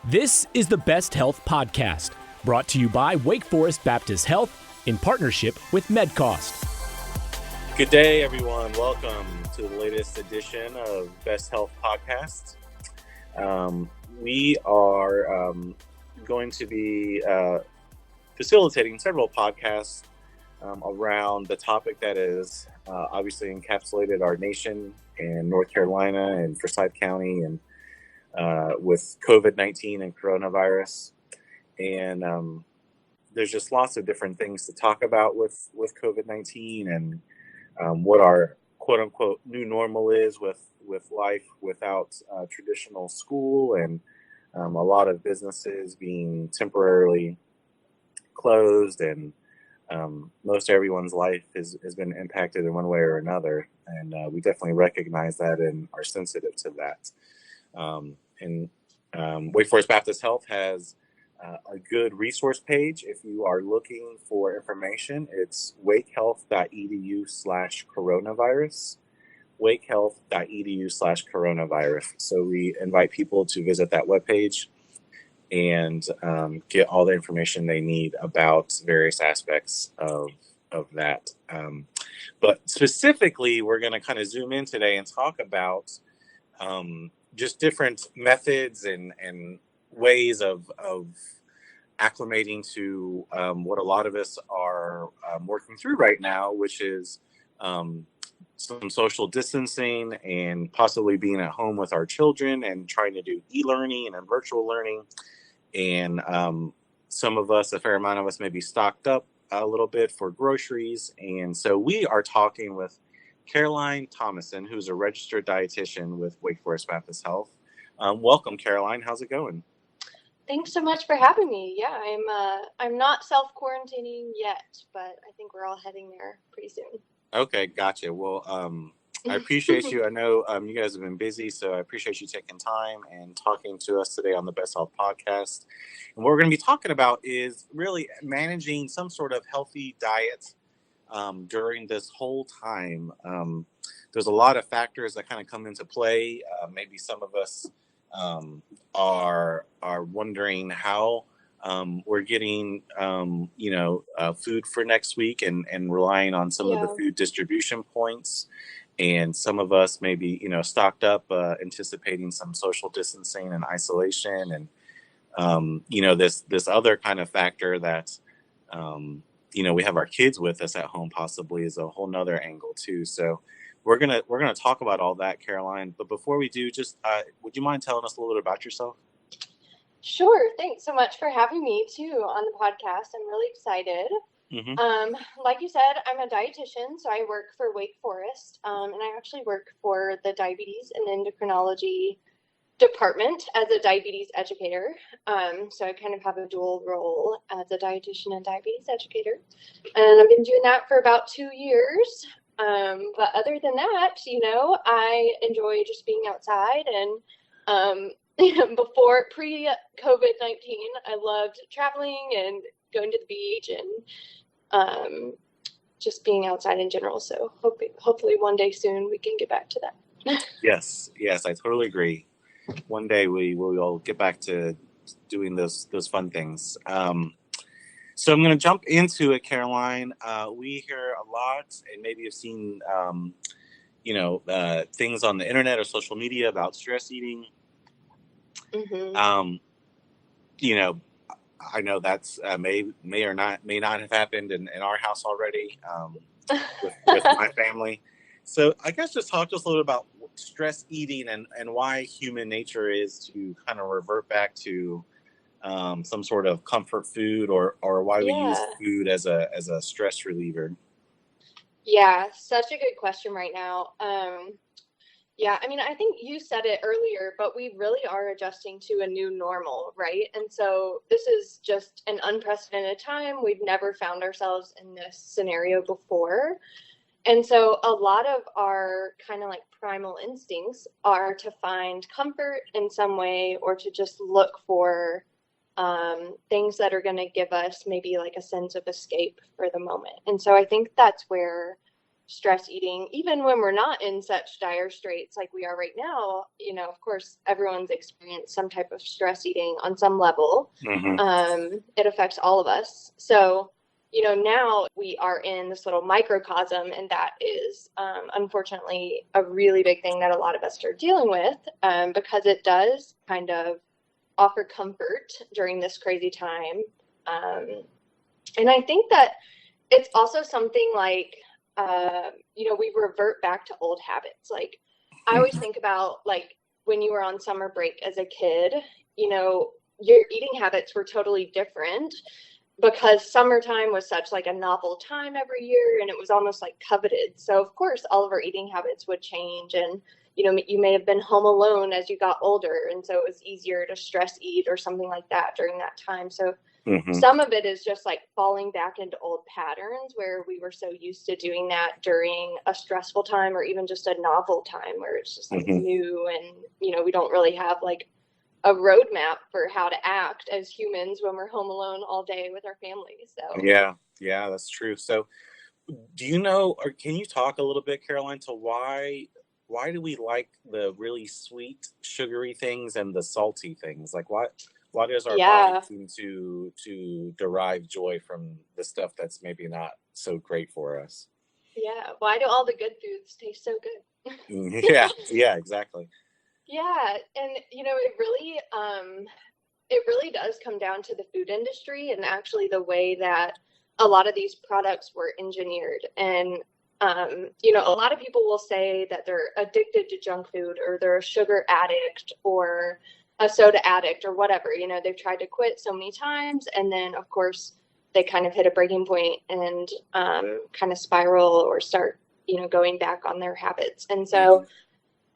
This is the BestHealth Podcast, brought to you by Wake Forest Baptist Health in partnership with MedCost. Good day, everyone. Welcome to the latest edition of BestHealth Podcast. We are going to be facilitating several podcasts around the topic that is obviously encapsulated our nation and North Carolina and Forsyth County and with COVID-19 and coronavirus. And there's just lots of different things to talk about with COVID-19 and what our quote unquote new normal is with life without traditional school and a lot of businesses being temporarily closed, and most everyone's life has been impacted in one way or another. And we definitely recognize that and are sensitive to that. Wake Forest Baptist Health has a good resource page. If you are looking for information, it's wakehealth.edu/coronavirus, wakehealth.edu/coronavirus. So we invite people to visit that webpage and get all the information they need about various aspects of that. But specifically, we're going to kind of zoom in today and talk about just different methods and ways of acclimating to what a lot of us are working through right now, which is some social distancing and possibly being at home with our children and trying to do e-learning and virtual learning. And some of us, a fair amount of us, may be stocked up a little bit for groceries. And so we are talking with Caroline Thomason, who's a registered dietitian with Wake Forest Baptist Health. Welcome, Caroline. How's it going? Thanks so much for having me. Yeah, I'm not self-quarantining yet, but I think we're all heading there pretty soon. Okay, gotcha. Well, I appreciate you. I know you guys have been busy, so I appreciate you taking time and talking to us today on the Best Health Podcast. And what we're going to be talking about is really managing some sort of healthy diet during this whole time. There's a lot of factors that kind of come into play. Maybe some of us are wondering how we're getting food for next week and relying on some of the food distribution points. And some of us may be, stocked up, anticipating some social distancing and isolation. And, this other kind of factor that, we have our kids with us at home possibly is a whole nother angle too. So we're gonna talk about all that, Caroline. But before we do, just would you mind telling us a little bit about yourself? Sure. Thanks so much for having me too on the podcast. I'm really excited. Mm-hmm. Like you said, I'm a dietitian, so I work for Wake Forest, and I actually work for the diabetes and endocrinology department as a diabetes educator. So I kind of have a dual role as a dietitian and diabetes educator, and I've been doing that for about 2 years. But other than that, I enjoy just being outside, and before pre-COVID-19, I loved traveling and going to the beach and just being outside in general. So hopefully one day soon we can get back to that. Yes, I totally agree. One day we will all get back to doing those fun things. So I'm going to jump into it, Caroline. We hear a lot, and maybe you've seen, things on the internet or social media about stress eating. Mm-hmm. I know that's may or may not have happened in our house already with my family. So I guess just talk to us a little about stress eating and why human nature is to kind of revert back to some sort of comfort food or why we use food as a stress reliever. Yeah, such a good question right now. I think you said it earlier, but we really are adjusting to a new normal, right? And so this is just an unprecedented time. We've never found ourselves in this scenario before. And so a lot of our kind of like primal instincts are to find comfort in some way or to just look for things that are going to give us maybe like a sense of escape for the moment. And so I think that's where stress eating, even when we're not in such dire straits like we are right now. Of course, everyone's experienced some type of stress eating on some level. It affects all of us. So, now we are in this little microcosm, and that is unfortunately a really big thing that a lot of us are dealing with, because it does kind of offer comfort during this crazy time. And I think that it's also something like, we revert back to old habits. Like, I always think about, like, when you were on summer break as a kid, your eating habits were totally different, because summertime was such like a novel time every year, and it was almost like coveted. So of course, all of our eating habits would change, and you may have been home alone as you got older, and so it was easier to stress eat or something like that during that time. So some of it is just like falling back into old patterns where we were so used to doing that during a stressful time, or even just a novel time where it's just like new, and we don't really have like a roadmap for how to act as humans when we're home alone all day with our families. So yeah, that's true. So do you know, or can you talk a little bit, Caroline, to why do we like the really sweet, sugary things and the salty things? Like, why does our body seem to derive joy from the stuff that's maybe not so great for us? Yeah, why do all the good foods taste so good? yeah, exactly. Yeah, and it really does come down to the food industry, and actually the way that a lot of these products were engineered. And a lot of people will say that they're addicted to junk food, or they're a sugar addict, or a soda addict, or whatever. They've tried to quit so many times, and then of course they kind of hit a breaking point and kind of spiral or start going back on their habits. And so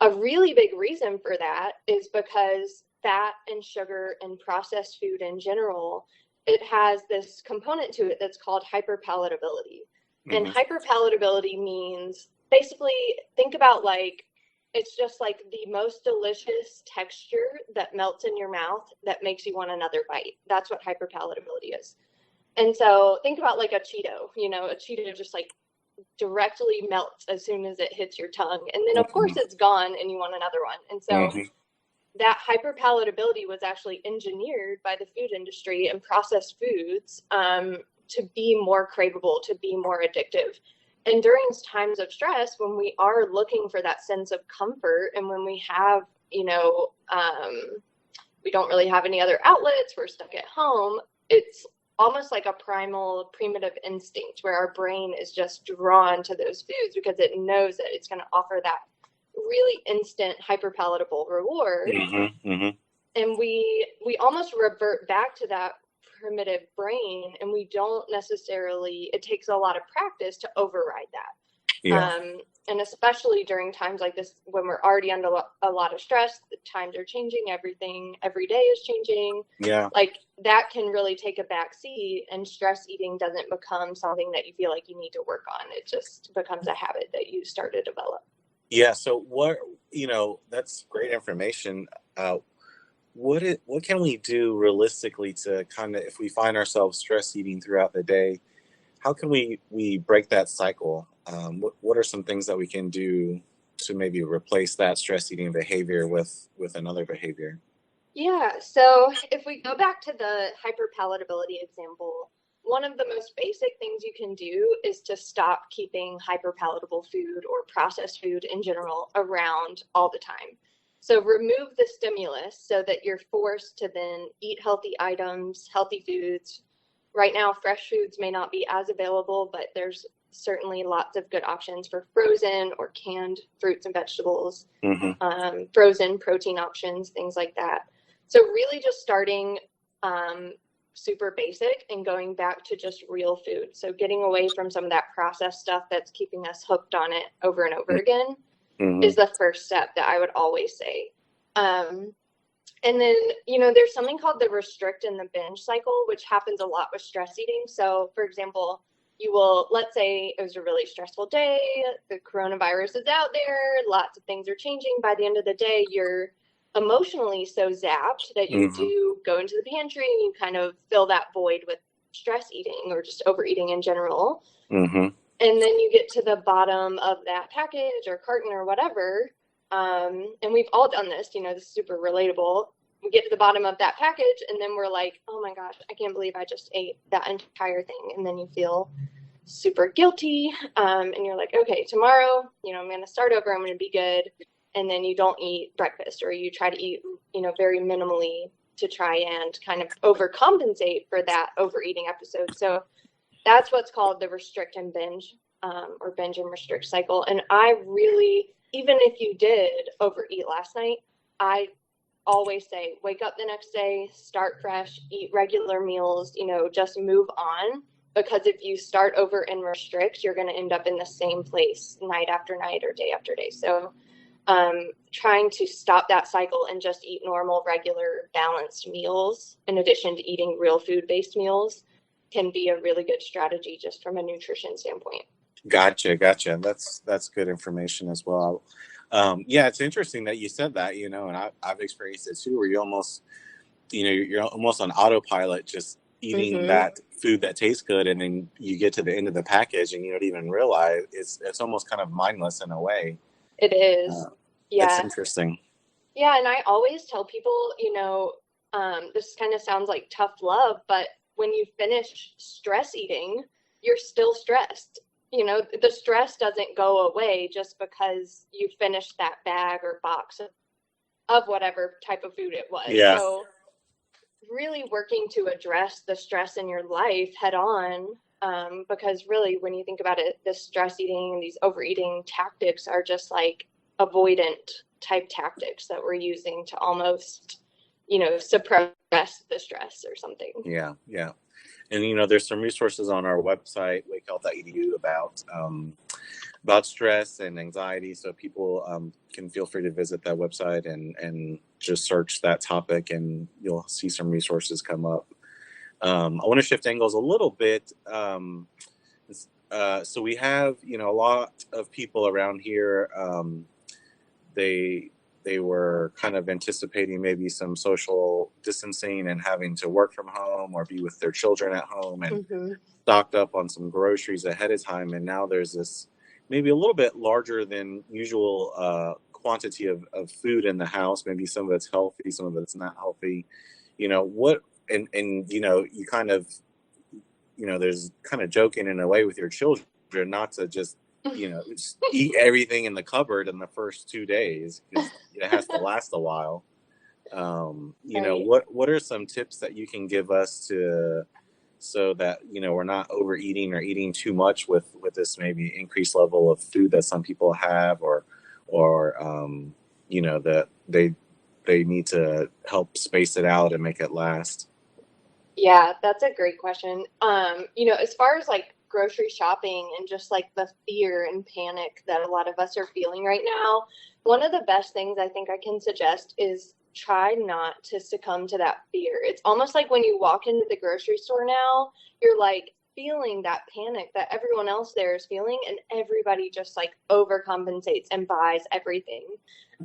a really big reason for that is because fat and sugar and processed food in general, it has this component to it that's called hyperpalatability. And hyperpalatability means, basically, think about like, it's just like the most delicious texture that melts in your mouth that makes you want another bite. That's what hyperpalatability is. And so think about like a Cheeto. A Cheeto just like directly melts as soon as it hits your tongue, and then of course it's gone and you want another one. And so that hyperpalatability was actually engineered by the food industry and processed foods to be more craveable, to be more addictive. And during times of stress, when we are looking for that sense of comfort, and when we have we don't really have any other outlets, we're stuck at home, it's almost like a primitive instinct where our brain is just drawn to those foods because it knows that it's going to offer that really instant hyperpalatable reward. And we almost revert back to that primitive brain, and we don't necessarily, it takes a lot of practice to override that. And especially during times like this, when we're already under a lot of stress, the times are changing, everything every day is changing. Like, that can really take a back seat, and stress eating doesn't become something that you feel like you need to work on. It just becomes a habit that you start to develop. So what, that's great information. What can we do realistically to kind of, if we find ourselves stress eating throughout the day, how can we break that cycle? What are some things that we can do to maybe replace that stress eating behavior with another behavior? Yeah, so if we go back to the hyperpalatability example, one of the most basic things you can do is to stop keeping hyperpalatable food or processed food in general around all the time. So remove the stimulus so that you're forced to then eat healthy items, healthy foods. Right now, fresh foods may not be as available, but there's certainly lots of good options for frozen or canned fruits and vegetables, frozen protein options, things like that. So really just starting super basic and going back to just real food. So getting away from some of that processed stuff that's keeping us hooked on it over and over again is the first step that I would always say. And then, there's something called the restrict and the binge cycle, which happens a lot with stress eating. So, for example, let's say it was a really stressful day, the coronavirus is out there, lots of things are changing. By the end of the day, you're emotionally so zapped that you do go into the pantry and you kind of fill that void with stress eating or just overeating in general. And then you get to the bottom of that package or carton or whatever. And we've all done this, you know, this is super relatable. We get to the bottom of that package and then we're like, oh my gosh, I can't believe I just ate that entire thing. And then you feel super guilty. And you're like, okay, tomorrow, you know, I'm going to start over. I'm going to be good. And then you don't eat breakfast, or you try to eat, you know, very minimally to try and kind of overcompensate for that overeating episode. So that's what's called the restrict and binge, or binge and restrict cycle. And I really, even if you did overeat last night, I always say, wake up the next day, start fresh, eat regular meals, you know, just move on. Because if you start over and restrict, you're going to end up in the same place night after night or day after day. So trying to stop that cycle and just eat normal, regular, balanced meals in addition to eating real food-based meals can be a really good strategy just from a nutrition standpoint. Gotcha. That's good information as well. Yeah, it's interesting that you said that, you know, and I've experienced it too, where you almost, you know, you're almost on autopilot, just eating that food that tastes good, and then you get to the end of the package and you don't even realize it's almost kind of mindless in a way. It is. Yeah. That's interesting. Yeah. And I always tell people, you know, this kind of sounds like tough love, but when you finish stress eating, you're still stressed. You know, the stress doesn't go away just because you finished that bag or box of whatever type of food it was. Yeah. So really working to address the stress in your life head on. Because really, when you think about it, the stress eating and these overeating tactics are just like avoidant type tactics that we're using to almost, you know, suppress the stress or something. Yeah. And, you know, there's some resources on our website, wakehealth.edu, about stress and anxiety. So people can feel free to visit that website and just search that topic, and you'll see some resources come up. I want to shift angles a little bit. So we have, you know, a lot of people around here. They were kind of anticipating maybe some social distancing and having to work from home or be with their children at home, and stocked up on some groceries ahead of time. And now there's this maybe a little bit larger than usual quantity of food in the house. Maybe some of it's healthy, some of it's not healthy. You know, what, and you know, you kind of, you know, there's kind of joking in a way with your children not to just, you know, just eat everything in the cupboard in the first 2 days, because it has to last a while. You know, what are some tips that you can give us so that, you know, we're not overeating or eating too much with this maybe increased level of food that some people have, or you know, that they need to help space it out and make it last? Yeah, that's a great question. You know, as far as like grocery shopping and just like the fear and panic that a lot of us are feeling right now, one of the best things I think I can suggest is try not to succumb to that fear. It's almost like when you walk into the grocery store now, you're like feeling that panic that everyone else there is feeling, and everybody just like overcompensates and buys everything.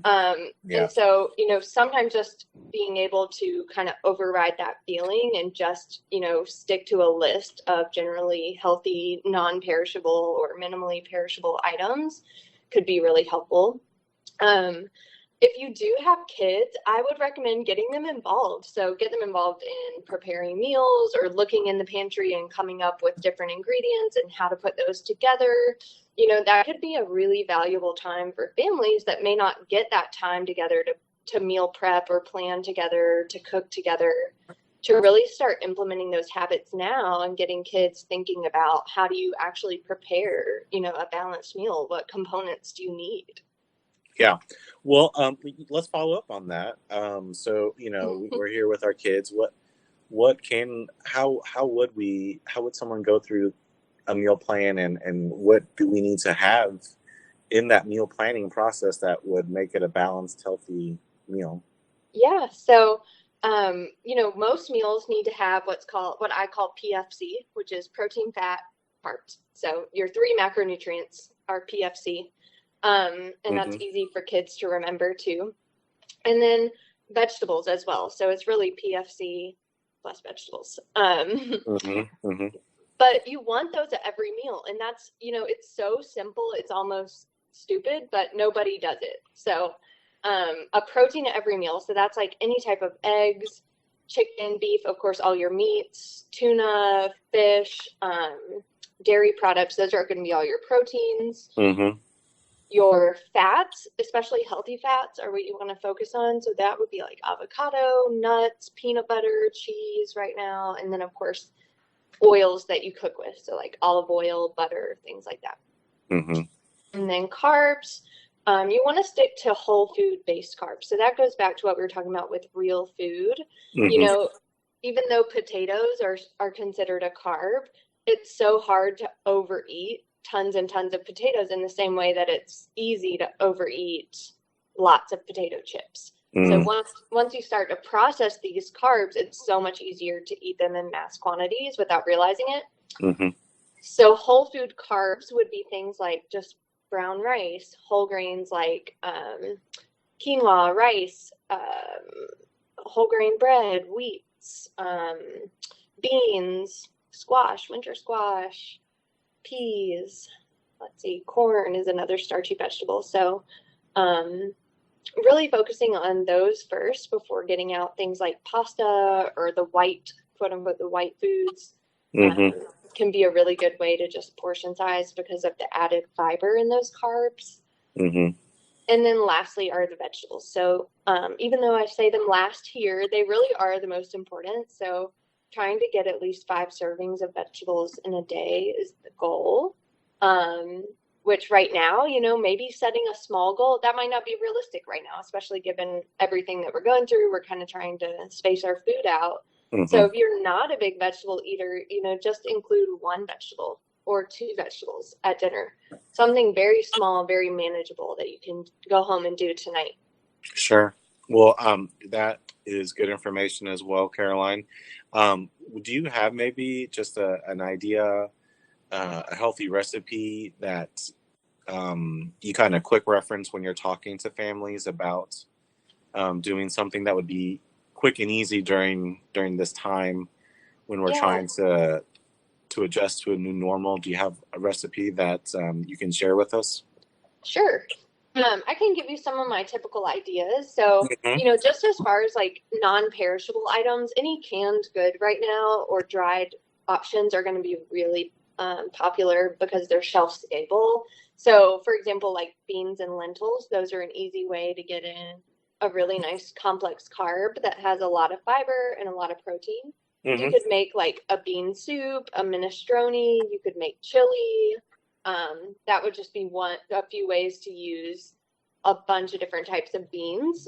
And so, you know, sometimes just being able to kind of override that feeling and just, you know, stick to a list of generally healthy, non-perishable or minimally perishable items could be really helpful. If you do have kids, I would recommend getting them involved. So get them involved in preparing meals or looking in the pantry and coming up with different ingredients and how to put those together. You know, that could be a really valuable time for families that may not get that time together to meal prep or plan together, to cook together, to really start implementing those habits now and getting kids thinking about how do you actually prepare, you know, a balanced meal? What components do you need? Yeah. Well, let's follow up on that. So, you know, we're here with our kids. How would someone go through a meal plan, and what do we need to have in that meal planning process that would make it a balanced, healthy meal? Yeah. So, you know, most meals need to have what I call PFC, which is protein, fat, carbs. So your 3 macronutrients are PFC. And that's easy for kids to remember too. And then vegetables as well. So it's really PFC plus vegetables. But you want those at every meal. And that's, it's so simple. It's almost stupid, but nobody does it. So a protein at every meal. So that's like any type of eggs, chicken, beef, of course, all your meats, tuna, fish, dairy products. Those are going to be all your proteins. Mm-hmm. Your fats, especially healthy fats, are what you want to focus on. So that would be like avocado, nuts, peanut butter, cheese right now. And then, of course, oils that you cook with. So like olive oil, butter, things like that. Mm-hmm. And then carbs, you want to stick to whole food based carbs. So that goes back to what we were talking about with real food. Mm-hmm. Even though potatoes are considered a carb, it's so hard to overeat tons and tons of potatoes in the same way that it's easy to overeat lots of potato chips. So once you start to process these carbs, it's so much easier to eat them in mass quantities without realizing it. Mm-hmm. So whole food carbs would be things like just brown rice, whole grains like quinoa, rice, whole grain bread, wheats, beans, squash, winter squash, peas. Let's see, corn is another starchy vegetable. So really focusing on those first before getting out things like pasta or the white, quote unquote, the white foods. Mm-hmm. Can be a really good way to just portion size because of the added fiber in those carbs. Mm-hmm. And then lastly are the vegetables. So even though I say them last here, they really are the most important. So trying to get at least 5 servings of vegetables in a day is the goal. Which right now, maybe setting a small goal, that might not be realistic right now, especially given everything that we're going through. We're kind of trying to space our food out. Mm-hmm. So if you're not a big vegetable eater, just include 1 vegetable or 2 vegetables at dinner. Something very small, very manageable that you can go home and do tonight. Sure. Well, that is good information as well, Caroline. Do you have maybe just an idea, a healthy recipe that you kind of quick reference when you're talking to families about doing something that would be quick and easy during this time when we're trying to adjust to a new normal? Do you have a recipe that you can share with us? Sure. I can give you some of my typical ideas. So, just as far as like non-perishable items, any canned good right now or dried options are going to be really popular because they're shelf stable. So, for example, like beans and lentils, those are an easy way to get in a really nice complex carb that has a lot of fiber and a lot of protein. Mm-hmm. You could make like a bean soup, a minestrone. You could make chili. That would just be a few ways to use a bunch of different types of beans.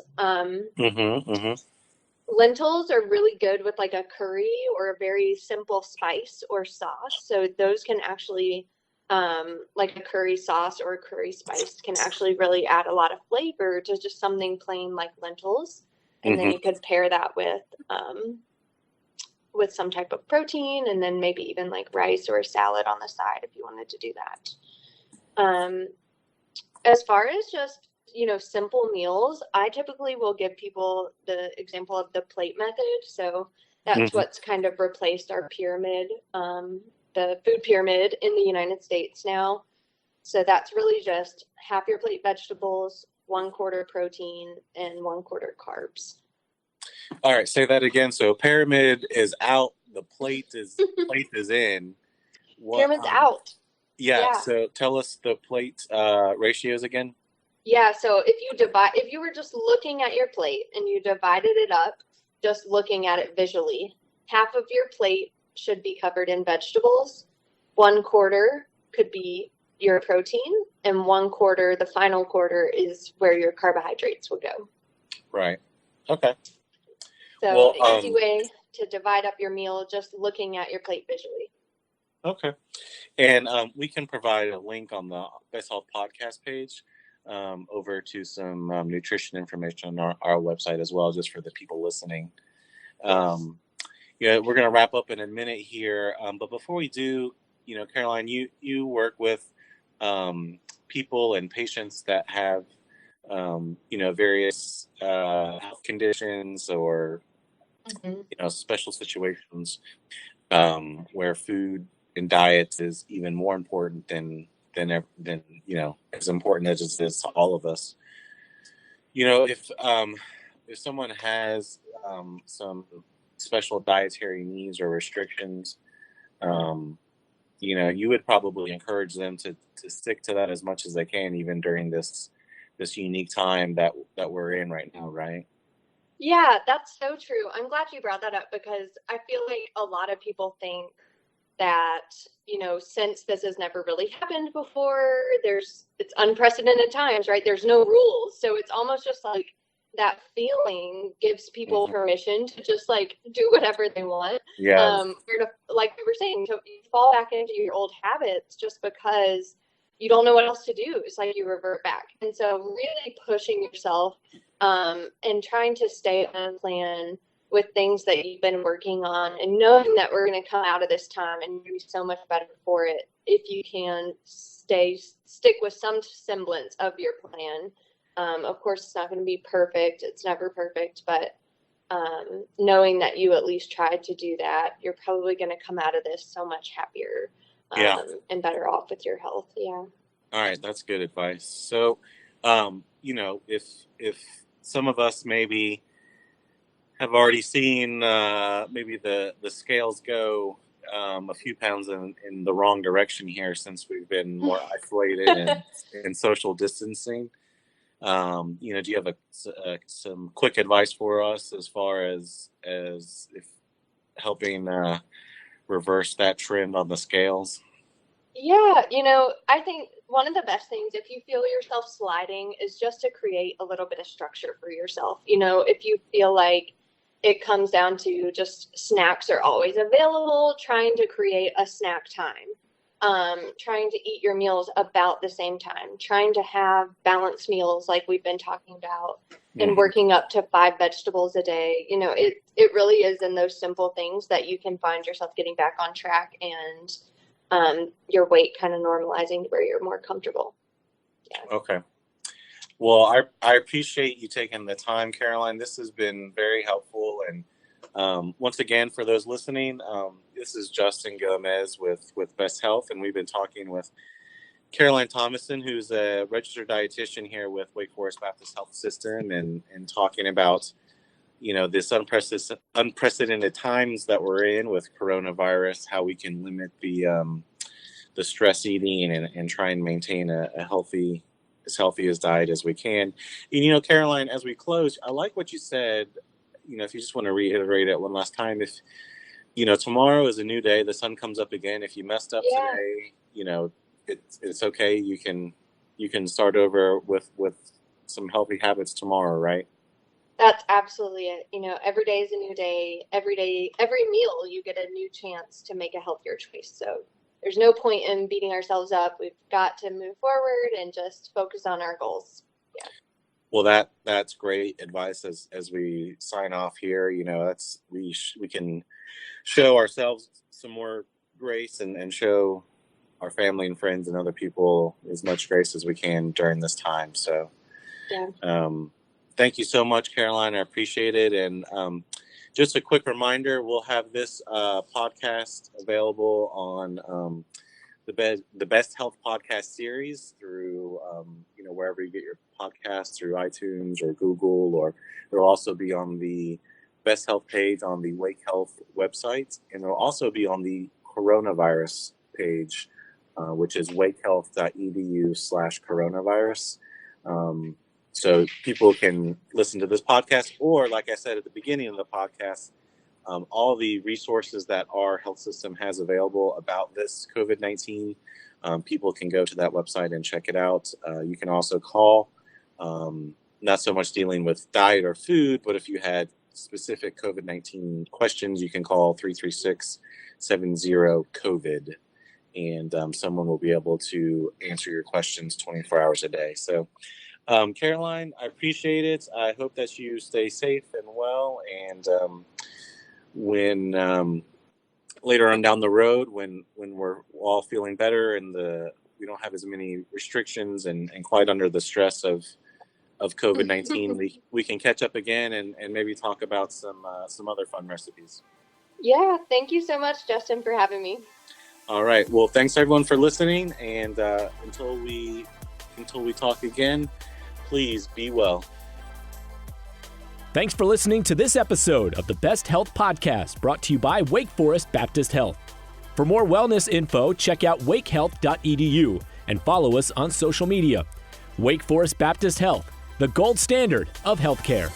Lentils are really good with like a curry or a very simple spice or sauce. So those can actually, like a curry sauce or a curry spice can actually really add a lot of flavor to just something plain like lentils. And then you could pair that with some type of protein and then maybe even like rice or a salad on the side if you wanted to do that. As far as just, simple meals, I typically will give people the example of the plate method. So that's what's kind of replaced our pyramid, the food pyramid in the United States now. So that's really just half your plate vegetables, 1/4 protein, and 1/4 carbs. All right, say that again. So pyramid is out, the plate is in. Pyramid's out. Yeah. So tell us the plate ratios again. Yeah. So if you were just looking at your plate and you divided it up, just looking at it visually, half of your plate should be covered in vegetables. 1/4 could be your protein, and 1/4, the final quarter, is where your carbohydrates would go. Right. Okay. So an easy way to divide up your meal, just looking at your plate visually. Okay. And we can provide a link on the BestHealth Podcast page over to some nutrition information on our website as well, just for the people listening. We're going to wrap up in a minute here. But before we do, Caroline, you work with people and patients that have, various health conditions or, special situations where food in diets is even more important than as important as it is to all of us. If someone has some special dietary needs or restrictions, you would probably encourage them to stick to that as much as they can, even during this unique time that we're in right now, right? Yeah, that's so true. I'm glad you brought that up, because I feel like a lot of people think that, since this has never really happened before, it's unprecedented times, right? There's no rules. So it's almost just like that feeling gives people permission to just like do whatever they want. Yeah. Like we were saying, to fall back into your old habits just because you don't know what else to do. It's like you revert back. And so really pushing yourself and trying to stay on plan with things that you've been working on, and knowing that we're going to come out of this time and you're going to be so much better for it if you can stick with some semblance of your plan. Of course, it's not going to be perfect. It's never perfect, but knowing that you at least tried to do that, you're probably going to come out of this so much happier and better off with your health. Yeah. All right. That's good advice. So, if some of us maybe have already seen maybe the scales go a few pounds in the wrong direction here, since we've been more isolated and social distancing. Do you have some quick advice for us as far as if helping reverse that trend on the scales? Yeah, I think one of the best things, if you feel yourself sliding, is just to create a little bit of structure for yourself. If you feel like it comes down to just snacks are always available, trying to create a snack time. Trying to eat your meals about the same time, trying to have balanced meals like we've been talking about, and working up to 5 vegetables a day. It really is in those simple things that you can find yourself getting back on track and your weight kind of normalizing to where you're more comfortable. Yeah. Okay. Well, I appreciate you taking the time, Caroline. This has been very helpful. And once again, for those listening, this is Justin Gomez with Best Health, and we've been talking with Caroline Thomason, who's a registered dietitian here with Wake Forest Baptist Health System, and talking about this unprecedented times that we're in with coronavirus, how we can limit the stress eating and try and maintain a healthy as diet as we can. And, Caroline, as we close, I like what you said. If you just want to reiterate it one last time, if tomorrow is a new day, the sun comes up again. If you messed up today, it's okay. You can start over with some healthy habits tomorrow, right? That's absolutely it. Every day is a new day. Every meal, you get a new chance to make a healthier choice. So there's no point in beating ourselves up. We've got to move forward and just focus on our goals. Yeah. Well, that's great advice as we sign off here. We can show ourselves some more grace and show our family and friends and other people as much grace as we can during this time. So, thank you so much, Caroline. I appreciate it. And just a quick reminder, we'll have this podcast available on the Best Health Podcast series through wherever you get your podcasts, through iTunes or Google, or it'll also be on the Best Health page on the Wake Health website, and it'll also be on the coronavirus page, which is wakehealth.edu/coronavirus. So people can listen to this podcast, or like I said at the beginning of the podcast, all the resources that our health system has available about this COVID-19, people can go to that website and check it out. You can also call, not so much dealing with diet or food, but if you had specific COVID-19 questions, you can call 336-70-COVID, and someone will be able to answer your questions 24 hours a day. So, Caroline, I appreciate it. I hope that you stay safe and well, and when later on down the road, when we're all feeling better and we don't have as many restrictions and quite under the stress of COVID-19, we can catch up again and maybe talk about some other fun recipes. Yeah, thank you so much, Justin, for having me. All right. Well, thanks everyone for listening. And until we talk again, please be well. Thanks for listening to this episode of the Best Health Podcast, brought to you by Wake Forest Baptist Health. For more wellness info, check out wakehealth.edu and follow us on social media. Wake Forest Baptist Health, the gold standard of healthcare.